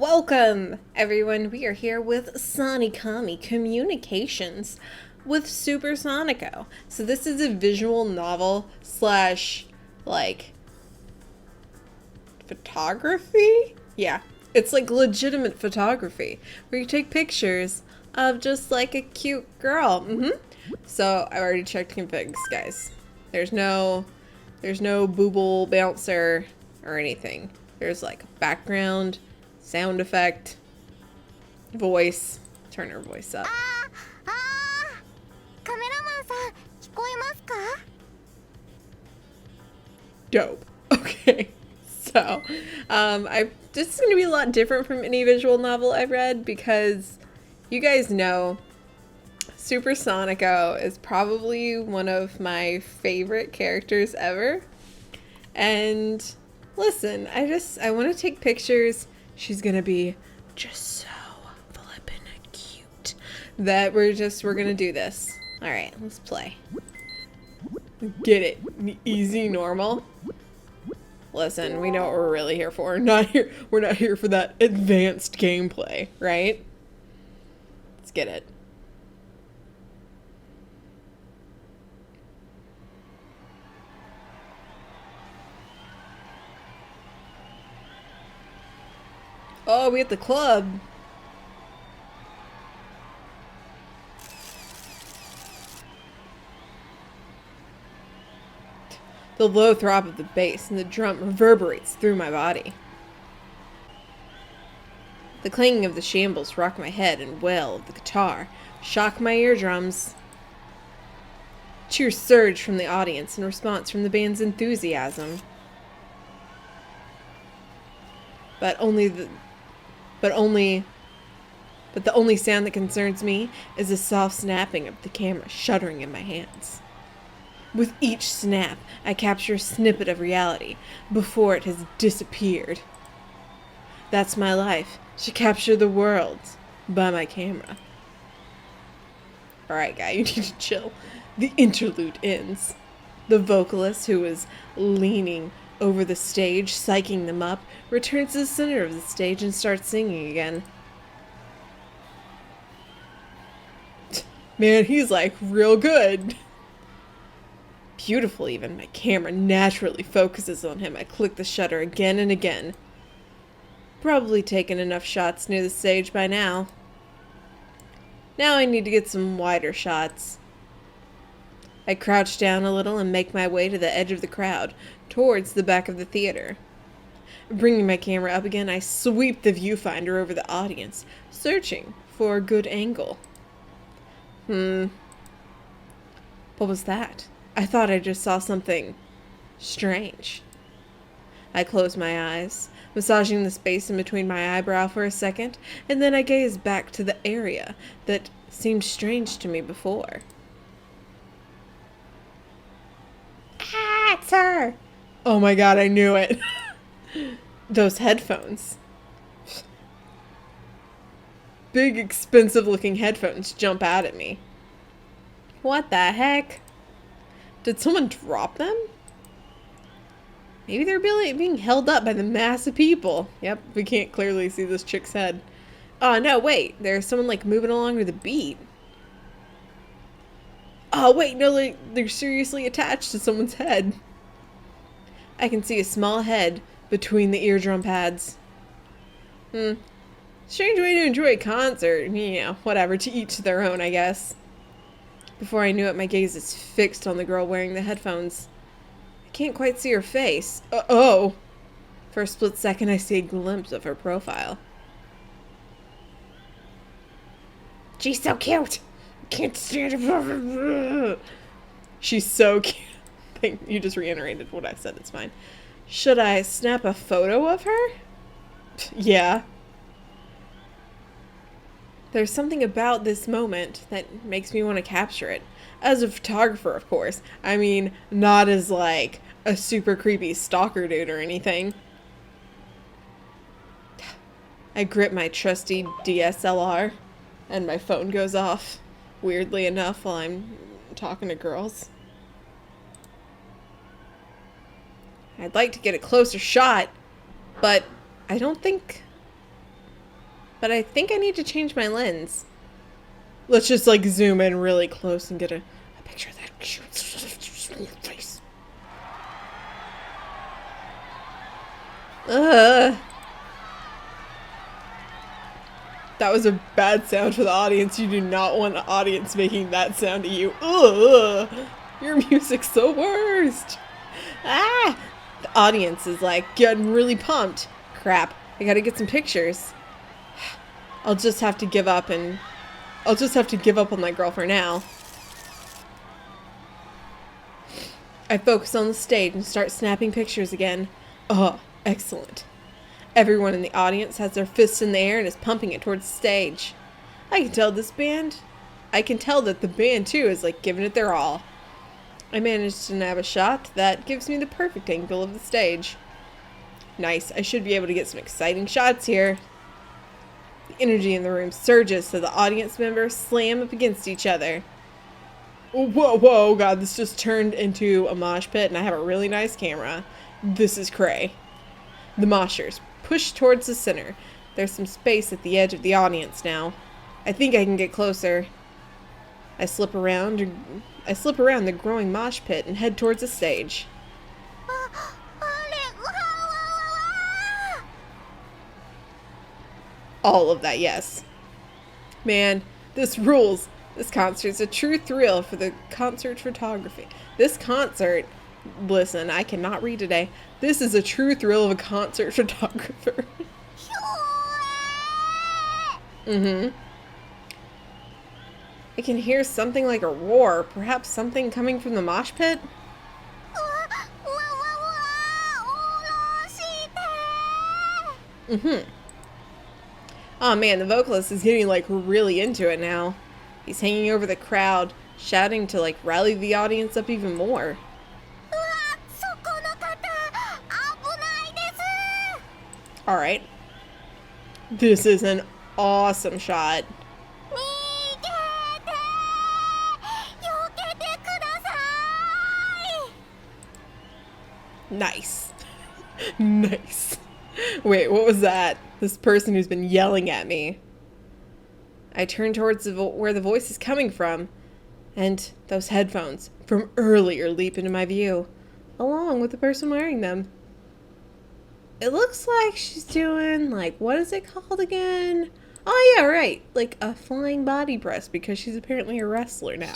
Welcome, everyone. We are here with SONICOMI Communications with Super Sonico. So this is a visual novel slash, like, photography? Yeah, it's like legitimate photography where you take pictures of just like a cute girl. So I already checked configs, guys. There's no booble bouncer or anything. There's like background, sound effect, voice. Turn her voice up. カメラマンさん、聞こえますか？ Dope. Okay. So, this is going to be a lot different from any visual novel I've read because you guys know Super Sonico is probably one of my favorite characters ever. And listen, I want to take pictures. She's going to be just so flippin' cute that we're going to do this. All right, let's play. Get it? Easy, normal. Listen, we know what we're really here for. We're not here for that advanced gameplay, right? Let's get it. Oh, we at the club. The low throb of the bass and the drum reverberates through my body. The clanging of the shambles rock my head and wail of the guitar shock my eardrums. Cheers surge from the audience in response from the band's enthusiasm. But the only sound that concerns me is the soft snapping of the camera shuddering in my hands. With each snap, I capture a snippet of reality before it has disappeared. That's my life, to capture the world by my camera. Alright, guy, you need to chill. The interlude ends. The vocalist, who is leaning over the stage, psyching them up, returns to the center of the stage and starts singing again. Man, he's like real good. Beautiful even. My camera naturally focuses on him. I click the shutter again and again. Probably taken enough shots near the stage by now. Now I need to get some wider shots. I crouch down a little and make my way to the edge of the crowd, towards the back of the theater. Bringing my camera up again, I sweep the viewfinder over the audience, searching for a good angle. What was that? I thought I just saw something strange. I close my eyes, massaging the space in between my eyebrow for a second, and then I gaze back to the area that seemed strange to me before. Ah, it's her! Oh my god, I knew it. Those headphones. Big, expensive looking headphones jump out at me. What the heck? Did someone drop them? Maybe they're being held up by the mass of people. Yep, we can't clearly see this chick's head. Oh, no, wait. There's someone, like, moving along to the beat. Oh, wait, no, they're seriously attached to someone's head. I can see a small head between the eardrum pads. Strange way to enjoy a concert. Yeah, whatever, to each their own, I guess. Before I knew it, my gaze is fixed on the girl wearing the headphones. I can't quite see her face. Oh! For a split second, I see a glimpse of her profile. She's so cute! Can't stand it. She's so cute. You just reiterated what I said, it's fine. Should I snap a photo of her? Yeah. There's something about this moment that makes me want to capture it. As a photographer, of course. I mean, not as, like, a super creepy stalker dude or anything. I grip my trusty DSLR, and my phone goes off, weirdly enough, while I'm talking to girls. I'd like to get a closer shot, but I don't think but I think I need to change my lens. Let's just like zoom in really close and get a picture of that cute face. That was a bad sound for the audience. You do not want an audience making that sound to you. Ugh. Your music's the worst. Ah! The audience is like getting really pumped. Crap. I gotta get some pictures. I'll just have to give up on my girl for now. I focus on the stage and start snapping pictures again. Oh, excellent. Everyone in the audience has their fists in the air and is pumping it towards the stage. I can tell that the band too is like giving it their all. I managed to nab a shot that gives me the perfect angle of the stage. Nice, I should be able to get some exciting shots here. The energy in the room surges so the audience members slam up against each other. Whoa, whoa, God, this just turned into a mosh pit and I have a really nice camera. This is cray. The moshers push towards the center. There's some space at the edge of the audience now. I think I can get closer. I slip around the growing mosh pit and head towards the stage. All of that, yes. Man, this rules. This concert's a true thrill for the concert photography. This concert, listen, I cannot read today. This is a true thrill of a concert photographer. I can hear something like a roar, perhaps something coming from the mosh pit? Oh man, the vocalist is getting like really into it now. He's hanging over the crowd, shouting to like rally the audience up even more. Alright. This is an awesome shot. Nice. Nice. Wait, what was that? This person who's been yelling at me. I turn towards where the voice is coming from, and those headphones from earlier leap into my view, along with the person wearing them. It looks like she's doing, like, what is it called again? Oh yeah, right. Like a flying body press, because she's apparently a wrestler now.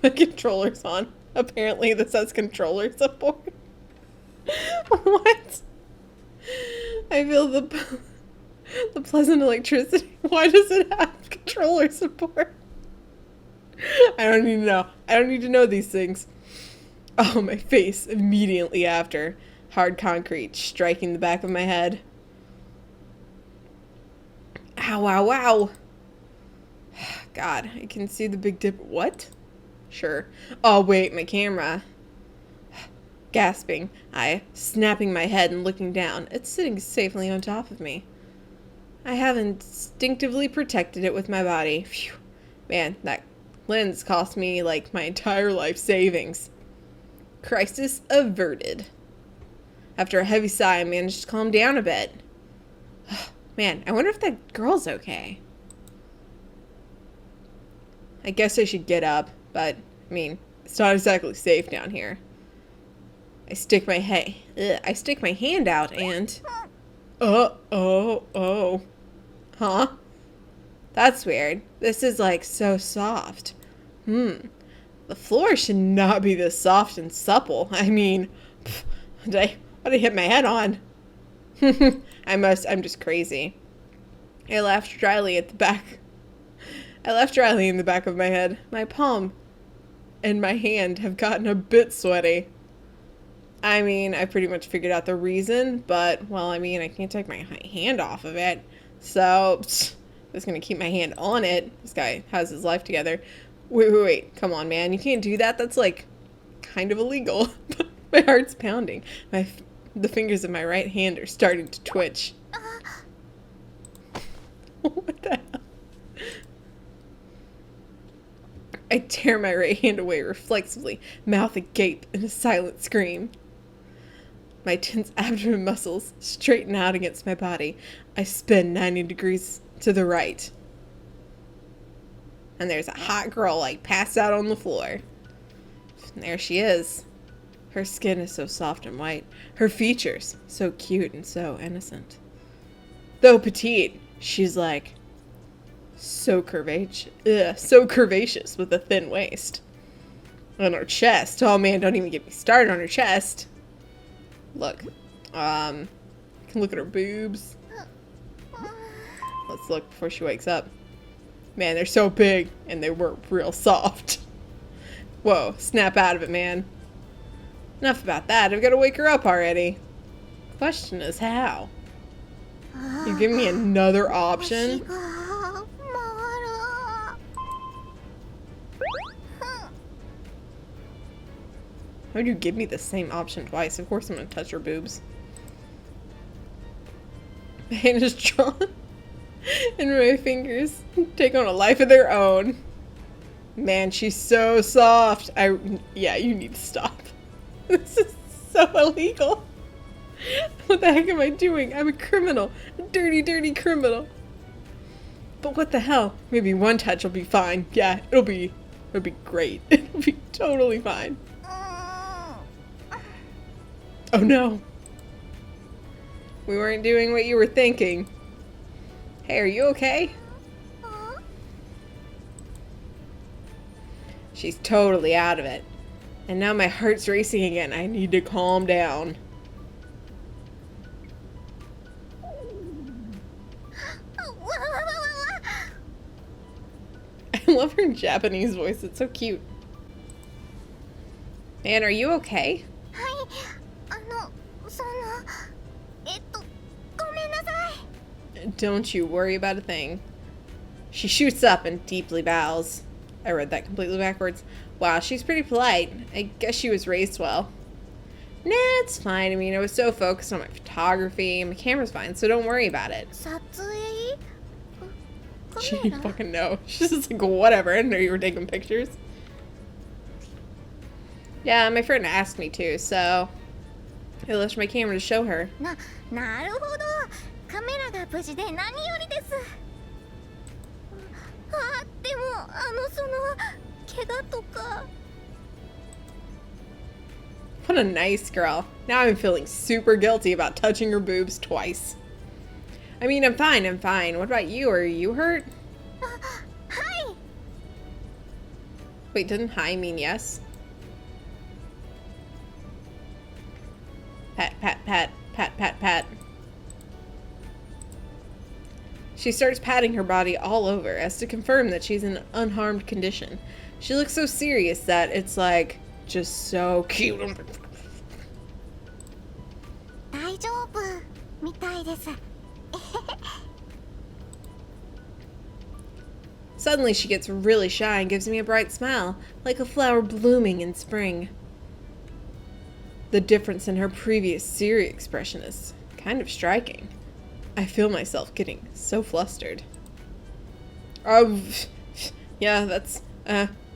My controller's on. Apparently this has controller support. What? I feel the pleasant electricity. Why does it have controller support? I don't need to know. I don't need to know these things. Oh, my face immediately after. Hard concrete striking the back of my head. Ow, ow, ow. God, I can see the Big Dip. What? Sure. Oh, wait, my camera. Gasping, I snapping my head and looking down. It's sitting safely on top of me. I have instinctively protected it with my body. Phew. Man, that lens cost me like my entire life savings. Crisis averted. After a heavy sigh, I managed to calm down a bit. Man, I wonder if that girl's okay. I guess I should get up, but, I mean, it's not exactly safe down here. I stick my hand out and... Oh. Huh? That's weird. This is, like, so soft. The floor should not be this soft and supple. I mean, what did I hit my head on? I'm just crazy. I laughed dryly in the back of my head. My palm and my hand have gotten a bit sweaty. I mean, I pretty much figured out the reason, but, well, I mean, I can't take my hand off of it. So, I'm just gonna keep my hand on it. This guy has his life together. Wait. Come on, man. You can't do that. That's, like, kind of illegal. My heart's pounding. The fingers of my right hand are starting to twitch. What the hell? I tear my right hand away reflexively, mouth agape in a silent scream. My tense abdomen muscles straighten out against my body. I spin 90 degrees to the right. And there's a hot girl, like, passed out on the floor. And there she is. Her skin is so soft and white. Her features, so cute and so innocent. Though petite, she's, like, so curvaceous with a thin waist. On her chest. Oh, man, don't even get me started on her chest. Look. You can look at her boobs. Let's look before she wakes up. Man, they're so big, and they were real soft. Whoa, snap out of it, man. Enough about that. I've got to wake her up already. Question is how? You give me another option? How would you give me the same option twice? Of course I'm going to touch her boobs. My hand is drawn. And my fingers take on a life of their own. Man, she's so soft. Yeah, you need to stop. This is so illegal. What the heck am I doing? I'm a criminal. A dirty, dirty criminal. But what the hell? Maybe one touch will be fine. Yeah, it'll be great. It'll be totally fine. Oh no. We weren't doing what you were thinking. Hey, are you okay? She's totally out of it. And now my heart's racing again. I need to calm down. I love her Japanese voice. It's so cute. Man, are you okay? Don't you worry about a thing. She shoots up and deeply bows. I read that completely backwards. Wow, she's pretty polite. I guess she was raised well. Nah, it's fine. I mean, I was so focused on my photography. My camera's fine, so don't worry about it. She didn't fucking know. She's just like, whatever. I didn't know you were taking pictures. Yeah, my friend asked me to, so I left my camera to show her. What a nice girl. Now I'm feeling super guilty about touching her boobs twice. I mean, I'm fine. What about you? Are you hurt? Hi. Wait, didn't hi mean yes? Pat, pat, pat, pat, pat, pat. She starts patting her body all over as to confirm that she's in unharmed condition. She looks so serious that it's like just so cute. Suddenly she gets really shy and gives me a bright smile, like a flower blooming in spring. The difference in her previous serious expression is kind of striking. I feel myself getting so flustered. Oh, yeah, that's,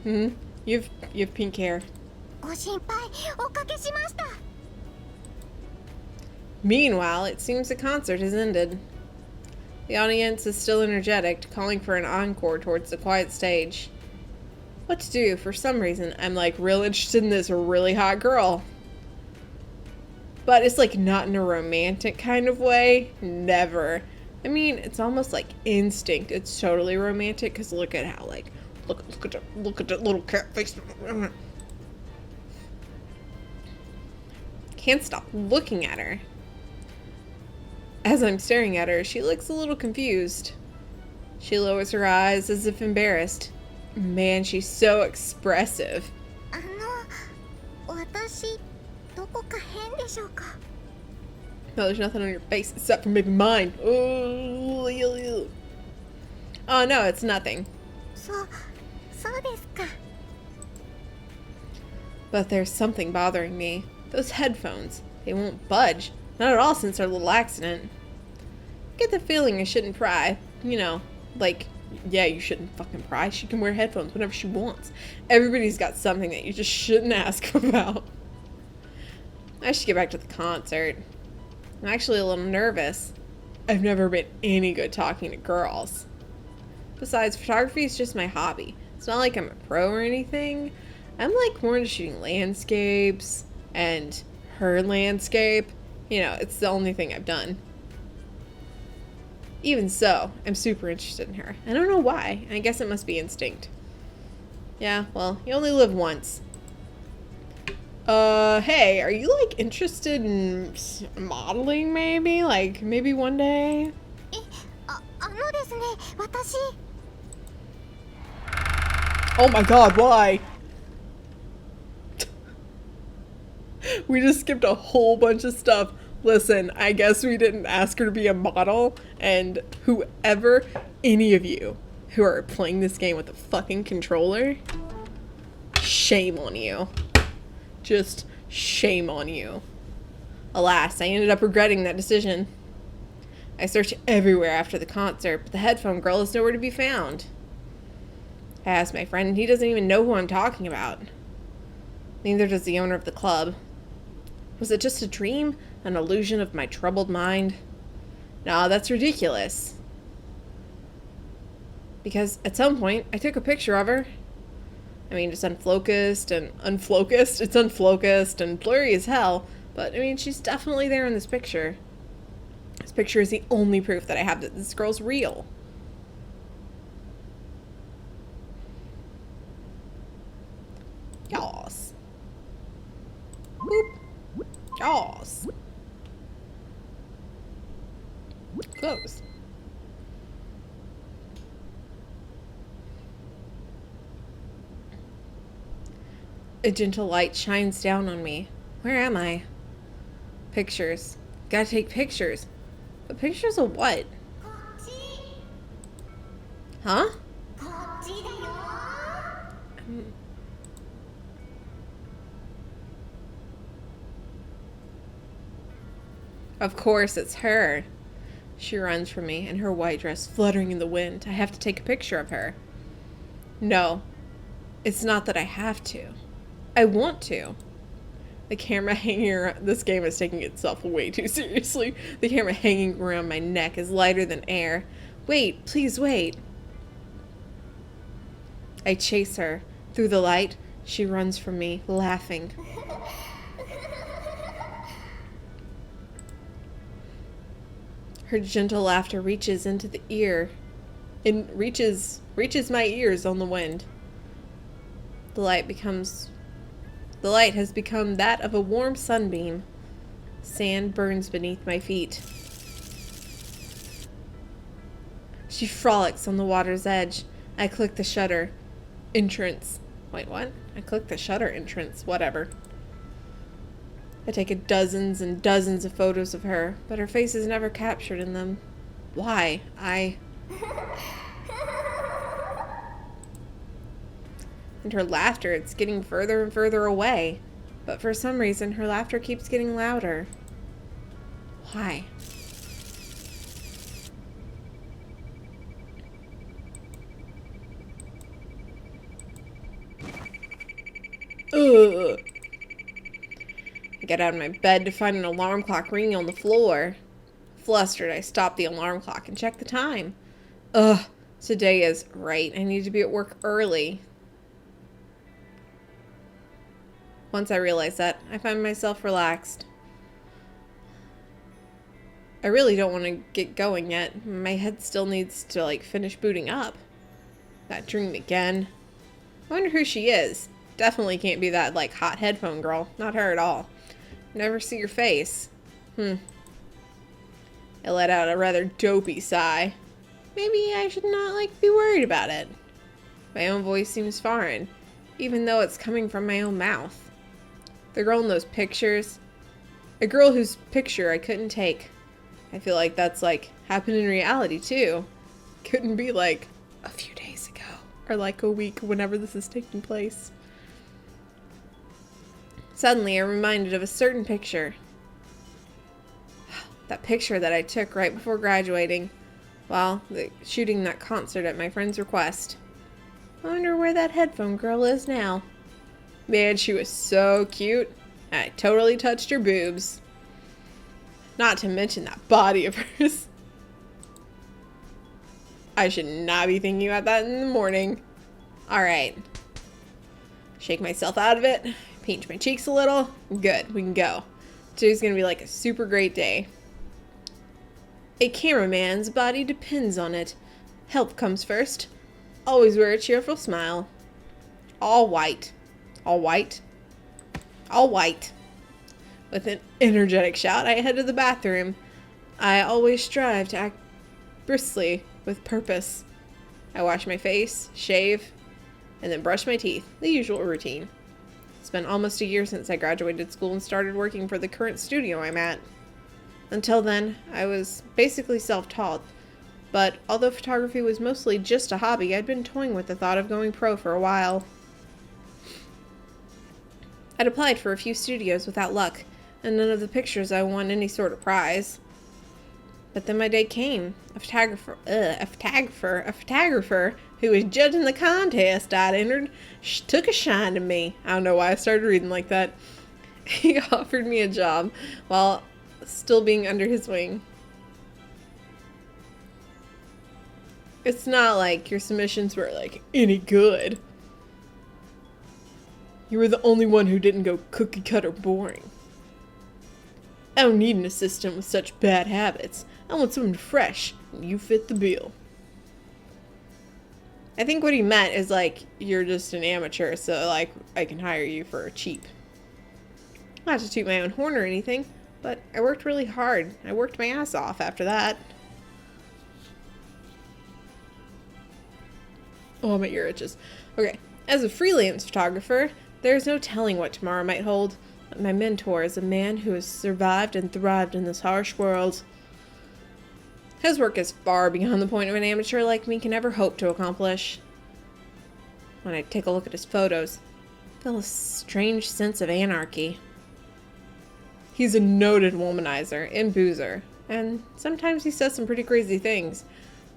you have pink hair. Meanwhile, it seems the concert has ended. The audience is still energetic, calling for an encore towards the quiet stage. What to do? For some reason, I'm like real interested in this really hot girl. But it's like not in a romantic kind of way. Never. I mean, it's almost like instinct. It's totally romantic because look at how like look at that little cat face. Can't stop looking at her. As I'm staring at her, she looks a little confused. She lowers her eyes as if embarrassed. Man, she's so expressive. No, there's nothing on your face except for maybe mine. Oh no, it's nothing. But there's something bothering me. Those headphones, they won't budge. Not at all since our little accident. Get the feeling I shouldn't pry. You know, like, yeah, you shouldn't fucking pry. She can wear headphones whenever she wants. Everybody's got something that you just shouldn't ask about. I should get back to the concert. I'm actually a little nervous. I've never been any good talking to girls. Besides, photography is just my hobby. It's not like I'm a pro or anything. I'm like more into shooting landscapes and her landscape. You know, it's the only thing I've done. Even so, I'm super interested in her. I don't know why. I guess it must be instinct. Yeah, well, you only live once. Hey, are you like interested in modeling maybe? Like, maybe one day? Oh my god, why? We just skipped a whole bunch of stuff. Listen, I guess we didn't ask her to be a model, and whoever, any of you who are playing this game with a fucking controller, shame on you. Just shame on you. Alas, I ended up regretting that decision. I searched everywhere after the concert, but the headphone girl is nowhere to be found. I asked my friend, and he doesn't even know who I'm talking about. Neither does the owner of the club. Was it just a dream? An illusion of my troubled mind? Nah, that's ridiculous. Because at some point, I took a picture of her. I mean, it's unfocused and blurry as hell, but I mean, she's definitely there in this picture. This picture is the only proof that I have that this girl's real. Yas. Boop. Yas. Close. A gentle light shines down on me. Where am I? Pictures. Gotta take pictures. But pictures of what? Huh? Of course, it's her. She runs from me, and her white dress fluttering in the wind. I have to take a picture of her. No, it's not that I have to. I want to. The camera hanging around... This game is taking itself way too seriously. The camera hanging around my neck is lighter than air. Wait, please wait. I chase her. Through the light, she runs from me, laughing. Her gentle laughter reaches into the ear. It reaches my ears on the wind. The light has become that of a warm sunbeam. Sand burns beneath my feet. She frolics on the water's edge. I click the shutter. Entrance. Wait, what? I click the shutter entrance. Whatever. I take dozens and dozens of photos of her, but her face is never captured in them. Why? And her laughter, it's getting further and further away. But for some reason, her laughter keeps getting louder. Why? Ugh. I get out of my bed to find an alarm clock ringing on the floor. Flustered, I stop the alarm clock and check the time. Ugh, today is right. I need to be at work early. Once I realize that, I find myself relaxed. I really don't want to get going yet. My head still needs to, like, finish booting up. That dream again. I wonder who she is. Definitely can't be that, like, hot headphone girl. Not her at all. Never see her face. I let out a rather dopey sigh. Maybe I should not, like, be worried about it. My own voice seems foreign, even though it's coming from my own mouth. The girl in those pictures. A girl whose picture I couldn't take. I feel like that's, like, happened in reality, too. Couldn't be, like, a few days ago. Or, like, a week, whenever this is taking place. Suddenly, I'm reminded of a certain picture. That picture that I took right before graduating, while shooting that concert at my friend's request. I wonder where that headphone girl is now. Man, she was so cute. I totally touched her boobs. Not to mention that body of hers. I should not be thinking about that in the morning. Alright. Shake myself out of it. Pinch my cheeks a little. Good, we can go. Today's gonna be like a super great day. A cameraman's body depends on it. Health comes first. Always wear a cheerful smile. All white. All white. All white. With an energetic shout, I head to the bathroom. I always strive to act briskly with purpose. I wash my face, shave, and then brush my teeth. The usual routine. It's been almost a year since I graduated school and started working for the current studio I'm at. Until then, I was basically self-taught. But although photography was mostly just a hobby, I'd been toying with the thought of going pro for a while. I'd applied for a few studios without luck, and none of the pictures I won any sort of prize. But then my day came. A photographer who was judging the contest I'd entered took a shine to me. I don't know why I started reading like that. He offered me a job while still being under his wing. It's not like your submissions were like any good. You were the only one who didn't go cookie cutter boring. I don't need an assistant with such bad habits. I want someone fresh, and you fit the bill. I think what he meant is like, you're just an amateur, so like, I can hire you for cheap. Not to toot my own horn or anything, but I worked really hard. I worked my ass off after that. Oh, my ear itches. Okay, as a freelance photographer, there's no telling what tomorrow might hold. But my mentor is a man who has survived and thrived in this harsh world. His work is far beyond the point of an amateur like me can ever hope to accomplish. When I take a look at his photos, I feel a strange sense of anarchy. He's a noted womanizer and boozer, and sometimes he says some pretty crazy things,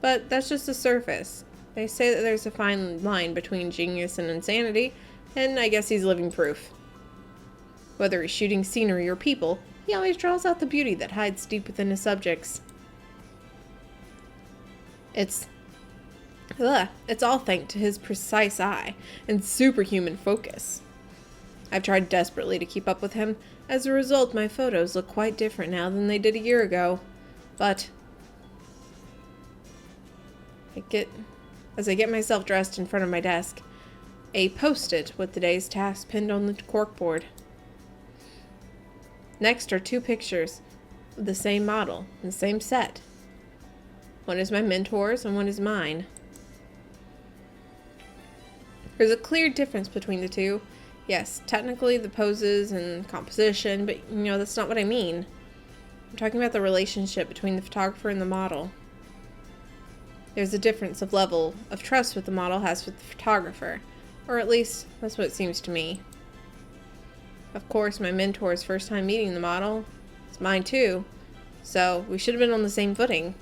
but that's just the surface. They say that there's a fine line between genius and insanity, and I guess he's living proof. Whether he's shooting scenery or people, he always draws out the beauty that hides deep within his subjects. It's all thanks to his precise eye and superhuman focus. I've tried desperately to keep up with him. As a result, my photos look quite different now than they did a year ago. But as I get myself dressed in front of my desk, a post-it with today's task pinned on the corkboard. Next are two pictures of the same model and the same set. One is my mentor's and one is mine. There's a clear difference between the two. Yes, technically the poses and composition, but that's not what I mean. I'm talking about the relationship between the photographer and the model. There's a difference of level of trust what the model has with the photographer, or at least that's what it seems to me. Of course, my mentor's first time meeting the model. It's mine too, so we should have been on the same footing.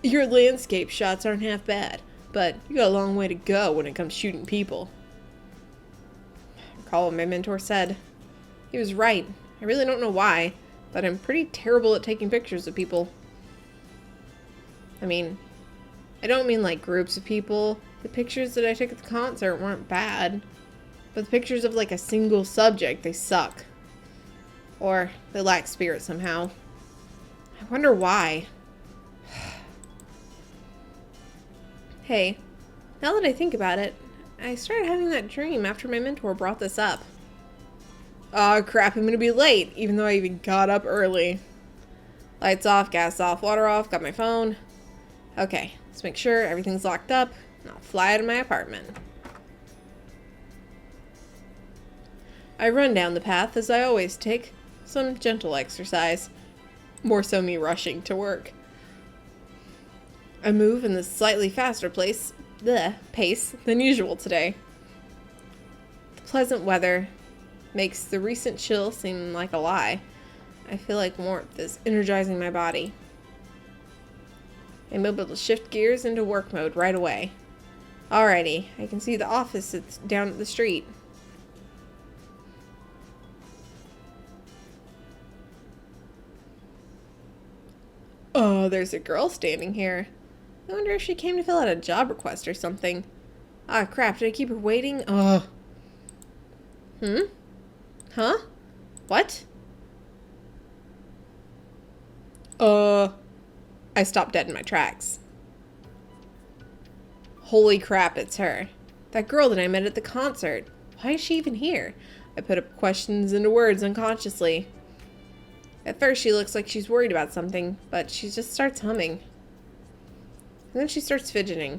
Your landscape shots aren't half bad, but you got a long way to go when it comes to shooting people. I recall what my mentor said. He was right. I really don't know why, but I'm pretty terrible at taking pictures of people. I mean, I don't mean like groups of people. The pictures that I took at the concert weren't bad, but the pictures of like a single subject, they suck. Or they lack spirit somehow. I wonder why. Hey, now that I think about it, I started having that dream after my mentor brought this up. Aw, crap, I'm gonna be late, even though I even got up early. Lights off, gas off, water off, got my phone. Okay, let's make sure everything's locked up, and I'll fly out of my apartment. I run down the path as I always take, some gentle exercise. More so me rushing to work. I move in this slightly faster pace than usual today. The pleasant weather makes the recent chill seem like a lie. I feel like warmth is energizing my body. I'm able to shift gears into work mode right away. Alrighty, I can see the office that's down at the street. Oh, there's a girl standing here. I wonder if she came to fill out a job request or something. Ah, crap, did I keep her waiting? Ugh. Huh? What? I stopped dead in my tracks. Holy crap, it's her. That girl that I met at the concert. Why is she even here? I put up questions into words unconsciously. At first, she looks like she's worried about something, but she just starts humming. And then she starts fidgeting.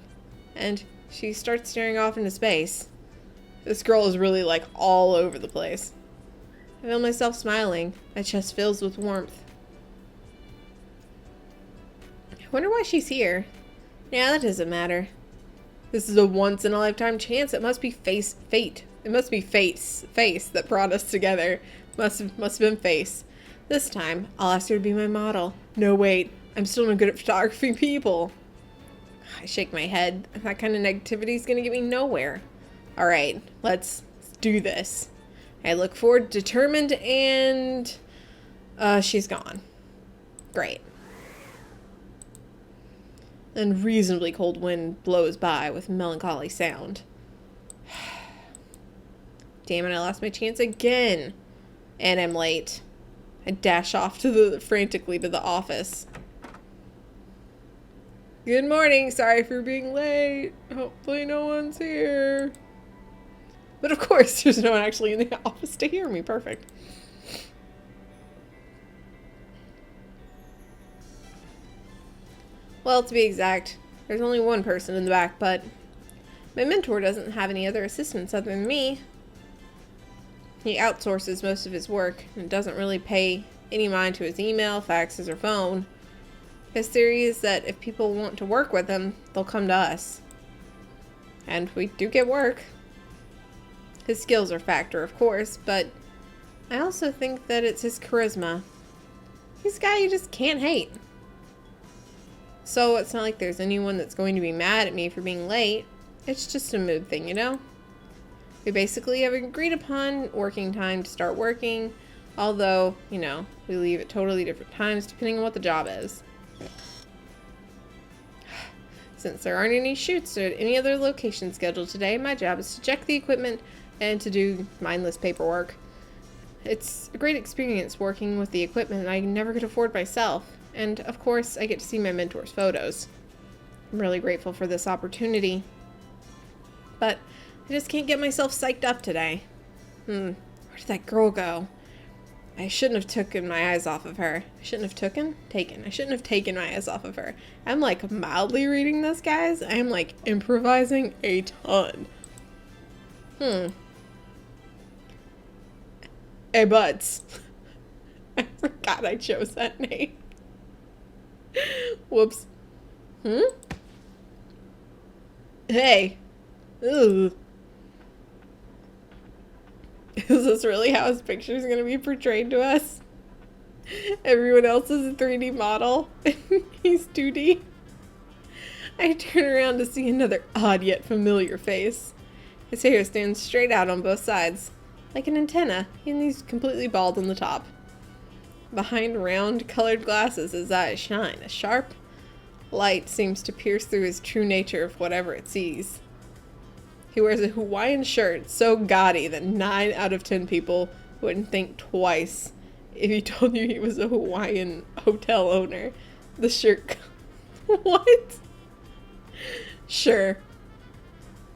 And she starts staring off into space. This girl is really, like, all over the place. I feel myself smiling. My chest fills with warmth. I wonder why she's here. Yeah, that doesn't matter. This is a once-in-a-lifetime chance. It must be fate. It must be face that brought us together. Must have been face. This time, I'll ask her to be my model. No, wait. I'm still no good at photographing people. I shake my head. That kind of negativity is going to get me nowhere. Alright, let's do this. I look forward, determined, and... she's gone. Great. Then reasonably cold wind blows by with melancholy sound. Damn it, I lost my chance again. And I'm late. I dash off frantically to the office. Good morning, sorry for being late. Hopefully no one's here. But of course, there's no one actually in the office to hear me. Perfect. Well, to be exact, there's only one person in the back, but my mentor doesn't have any other assistants other than me. He outsources most of his work and doesn't really pay any mind to his email, faxes, or phone. His theory is that if people want to work with him, they'll come to us. And we do get work. His skills are a factor, of course, but I also think that it's his charisma. He's a guy you just can't hate. So it's not like there's anyone that's going to be mad at me for being late. It's just a mood thing, you know? We basically have agreed upon working time to start working, although, you know, we leave at totally different times depending on what the job is. Since there aren't any shoots at any other location scheduled today, my job is to check the equipment and to do mindless paperwork. It's a great experience working with the equipment I never could afford myself, and of course I get to see my mentor's photos. I'm really grateful for this opportunity. But I just can't get myself psyched up today. Where did that girl go? I shouldn't have taken my eyes off of her. I shouldn't have taken. I shouldn't have taken my eyes off of her. I'm like mildly reading this, guys. I'm like improvising a ton. Hey, Buds. I forgot I chose that name. Whoops. Hey. Ugh. Is this really how his picture is going to be portrayed to us? Everyone else is a 3D model. He's 2D. I turn around to see another odd yet familiar face. His hair stands straight out on both sides, like an antenna, and he's completely bald on the top. Behind round, colored glasses, his eyes shine. A sharp light seems to pierce through his true nature of whatever it sees. He wears a Hawaiian shirt so gaudy that 9 out of 10 people wouldn't think twice if he told you he was a Hawaiian hotel owner. The shirt... What? Sure.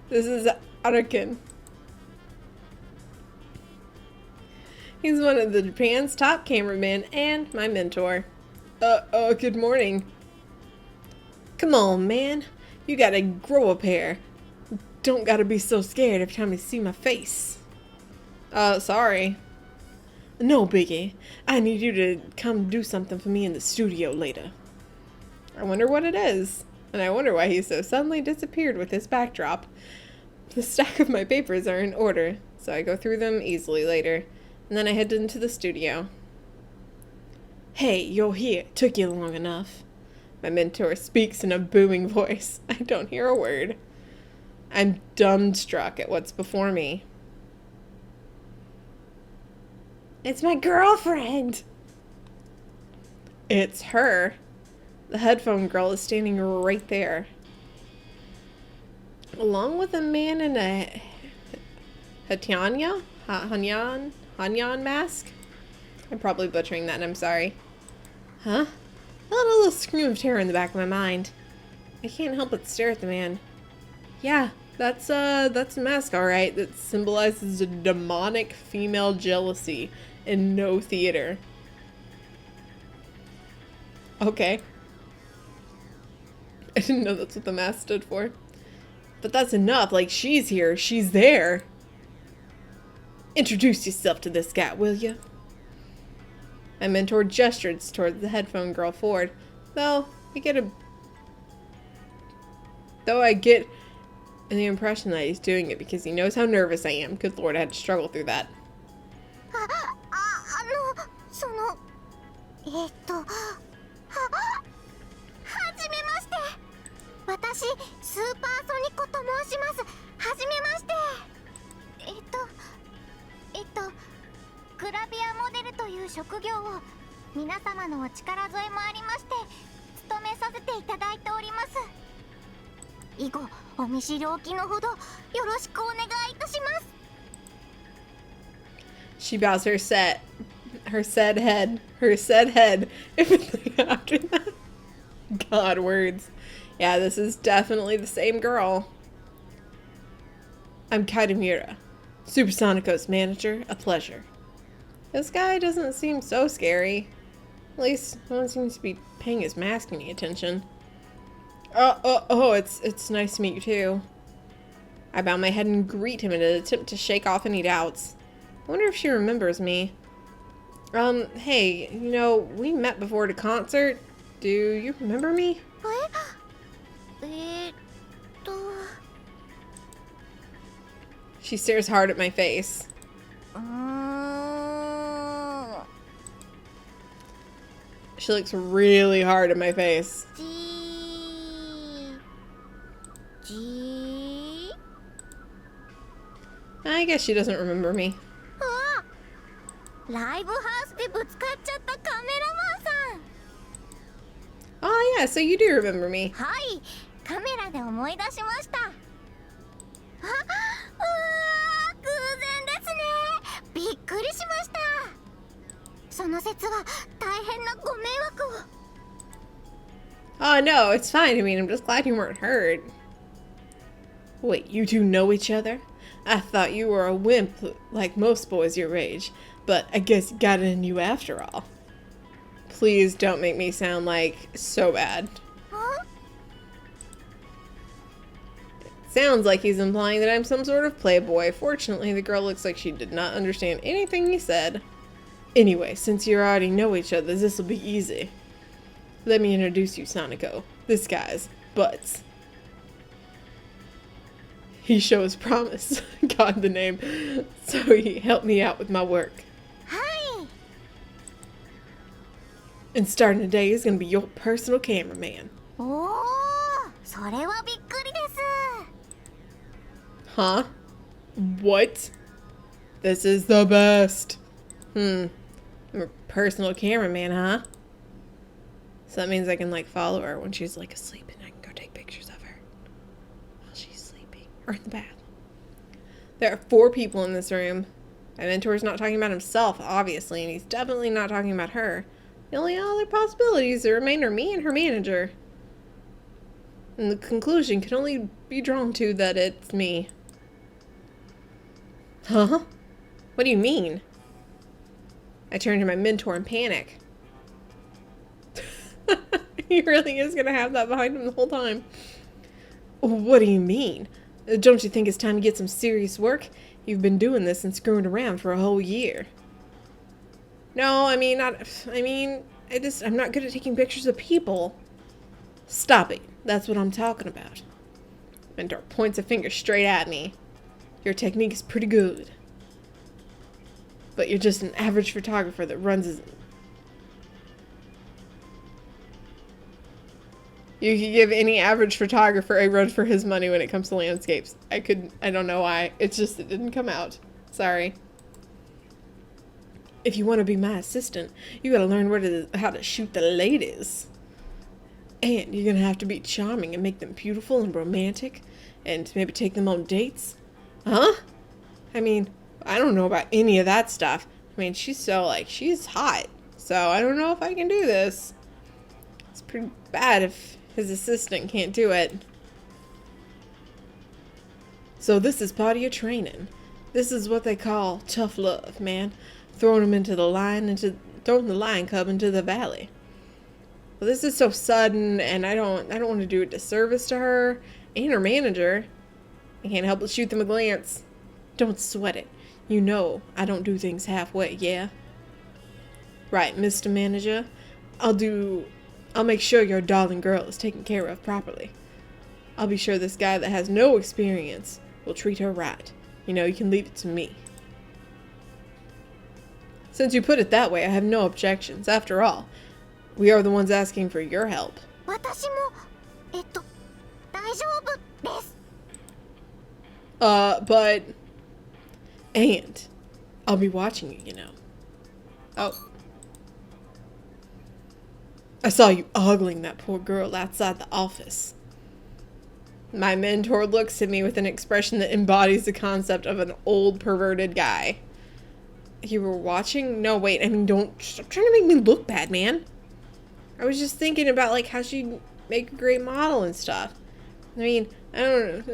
This is Arakin. He's one of the Japan's top cameramen and my mentor. Good morning. Come on, man. You gotta grow a pair. Don't gotta be so scared every time you see my face. Sorry. No biggie. I need you to come do something for me in the studio later. I wonder what it is. And I wonder why he so suddenly disappeared with his backdrop. The stack of my papers are in order, so I go through them easily later. And then I head into the studio. Hey, you're here. Took you long enough. My mentor speaks in a booming voice. I don't hear a word. I'm dumbstruck at what's before me. It's my girlfriend! It's her. The headphone girl is standing right there. Along with a man in a Hanyan mask? I'm probably butchering that and I'm sorry. Huh? I let a little scream of terror in the back of my mind. I can't help but stare at the man. Yeah, that's a mask, alright, that symbolizes a demonic female jealousy in no theater. Okay. I didn't know that's what the mask stood for. But that's enough, like, she's here, she's there. Introduce yourself to this guy, will you? My mentor gestured towards the headphone girl forward, though I get the impression that he's doing it because he knows how nervous I am. Good lord, I had to struggle through that. 私、スーパーソニコと申します。はじめまして。グラビアモデルという職業を皆様のお力添えもありまして務めさせていただいております。以後お見知りおきのほどよろしくお願いいたします。 She bows her said head, everything after that. God, words. Yeah, this is definitely the same girl. I'm Katamura, Supersonico's manager. A pleasure. This guy doesn't seem so scary. At least no one seems to be paying his mask any attention. Oh, it's nice to meet you too. I bow my head and greet him in an attempt to shake off any doubts. I wonder if she remembers me. Hey, you know, we met before at a concert. Do you remember me? She stares hard at my face. She looks really hard at my face. I guess she doesn't remember me. Oh yeah, so you do remember me. Oh no, it's fine. I mean, I'm just glad you weren't hurt. Wait, you two know each other? I thought you were a wimp like most boys your age, but I guess you got it in you after all. Please don't make me sound like so bad. It sounds like he's implying that I'm some sort of playboy. Fortunately, the girl looks like she did not understand anything he said. Anyway, since you already know each other, this will be easy. Let me introduce you, Sonico. This guy's Butts. He shows promise. God, the name. So he helped me out with my work. Hi. And starting today, he's gonna be your personal cameraman. Oh, それはびっくりです。 Huh? What? This is the best. I'm a personal cameraman, huh? So that means I can, like, follow her when she's, like, asleep and I can go take pictures of her while she's sleeping. Or in the bath. There are 4 people in this room. My mentor's not talking about himself, obviously, and he's definitely not talking about her. The only other possibilities that remain are me and her manager. And the conclusion can only be drawn to that it's me. Huh? What do you mean? I turn to my mentor in panic. He really is gonna have that behind him the whole time. What do you mean? Don't you think it's time to get some serious work? You've been doing this and screwing around for a whole year. No, I'm not good at taking pictures of people. Stop it. That's what I'm talking about. Mentor points a finger straight at me. Your technique is pretty good. But you're just an average photographer that runs his... You could give any average photographer a run for his money when it comes to landscapes. I don't know why. It didn't come out. Sorry. If you want to be my assistant, you gotta learn how to shoot the ladies. And you're gonna have to be charming and make them beautiful and romantic, and maybe take them on dates? Huh? I mean, I don't know about any of that stuff. I mean, she's hot. So I don't know if I can do this. It's pretty bad if his assistant can't do it. So this is part of your training. This is what they call tough love, man. Throwing the lion cub into the valley. Well, this is so sudden, and I don't want to do a disservice to her and her manager. I can't help but shoot them a glance. Don't sweat it. You know I don't do things halfway, yeah? Right, Mr. Manager. I'll make sure your darling girl is taken care of properly. I'll be sure this guy that has no experience will treat her right. You know, you can leave it to me. Since you put it that way, I have no objections. After all, we are the ones asking for your help. 私も大丈夫です。 But... And I'll be watching you, you know. Oh. I saw you ogling that poor girl outside the office. My mentor looks at me with an expression that embodies the concept of an old perverted guy. You were watching? No, wait, I mean, stop trying to make me look bad, man. I was just thinking about, like, how she'd make a great model and stuff. I mean, I don't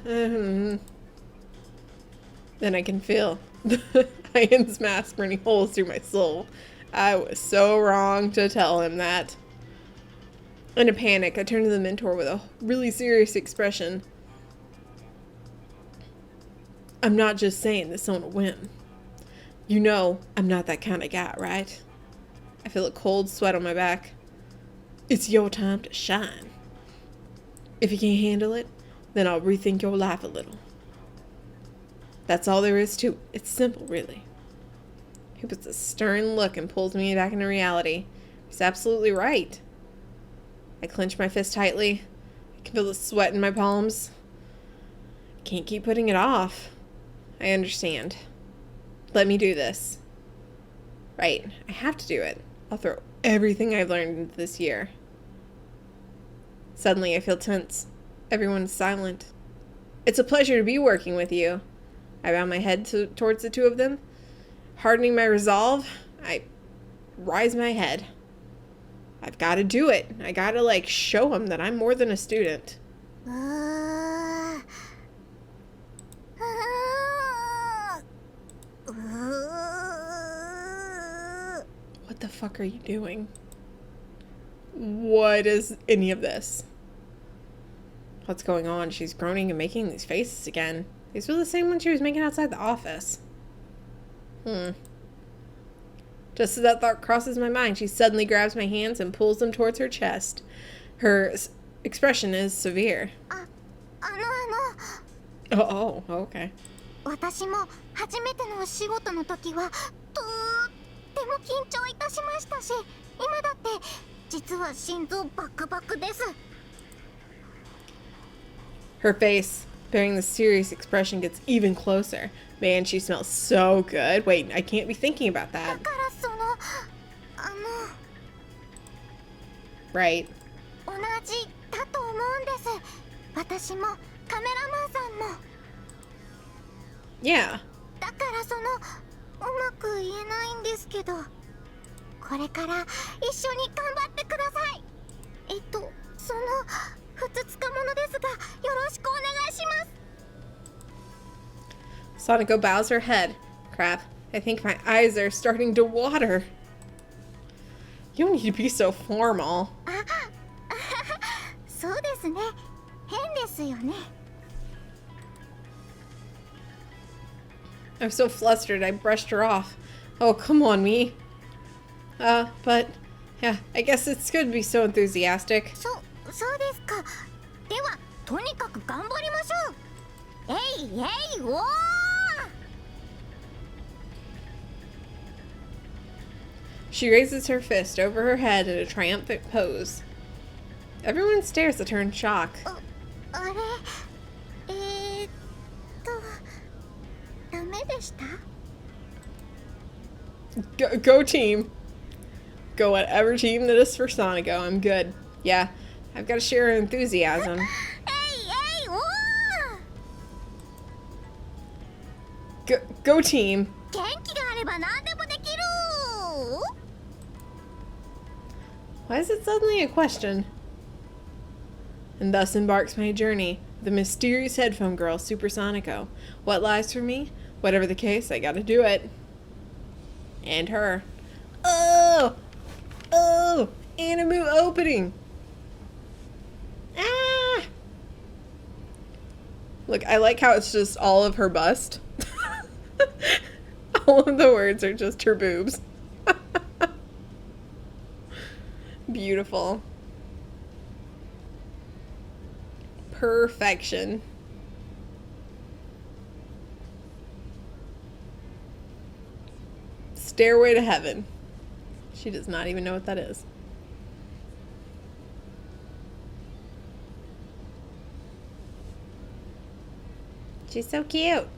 know. Then I can feel the Iron's mask burning holes through my soul. I was so wrong to tell him that. In a panic, I turned to the mentor with a really serious expression. I'm not just saying this on a whim. You know I'm not that kind of guy, right? I feel a cold sweat on my back. It's your time to shine. If you can't handle it, then I'll rethink your life a little. That's all there is to it. It's simple, really. He puts a stern look and pulls me back into reality. He's absolutely right. I clench my fist tightly. I can feel the sweat in my palms. Can't keep putting it off. I understand. Let me do this. Right, I have to do it. I'll throw everything I've learned into this year. Suddenly I feel tense. Everyone's silent. It's a pleasure to be working with you. I bow my head towards the two of them. Hardening my resolve, I raise my head. I've got to do it. I got to, like, show them that I'm more than a student. What the fuck are you doing? What is any of this? What's going on? She's groaning and making these faces again. These were the same ones she was making outside the office. Just as that thought crosses my mind, she suddenly grabs my hands and pulls them towards her chest. Her expression is severe. Oh, okay. 私も初めてのお仕事の時はとっても緊張いたしましたし、今だって実は心臓バクバクです。 Her face, bearing the serious expression, gets even closer. Man, she smells so good. Wait, I can't be thinking about that. だからそのRight. 同じだと思うんです。私もカメラマンさんも。 Yeah. だからそのうまく言えないんですけど、これから一緒に頑張ってください。そのふつつかものですが、よろしくお願いします。 Sonico bows her head. Crap. I think my eyes are starting to water. You don't need to be so formal. そうですね。変ですよね。 I'm so flustered I brushed her off. Oh, come on, me. But, yeah, I guess it's good to be so enthusiastic. そうですか。では、とにかく頑張りましょう。えいえいおー！ She raises her fist over her head in a triumphant pose. Everyone stares at her in shock. あれダメでした？ Go team. Go whatever team that is for Sonico. I'm good. Yeah, I've got to share her enthusiasm. えいえいおー Go team. 元気があれば何でもできる Why is it suddenly a question? And thus embarks my journey, the mysterious headphone girl, Super Sonico. What lies for me? Whatever the case, I gotta do it. And her. Oh! Oh! Animu opening! Ah! Look, I like how it's just all of her bust. All of the words are just her boobs. Beautiful. Perfection. Stairway to Heaven. She does not even know what that is. She's so cute.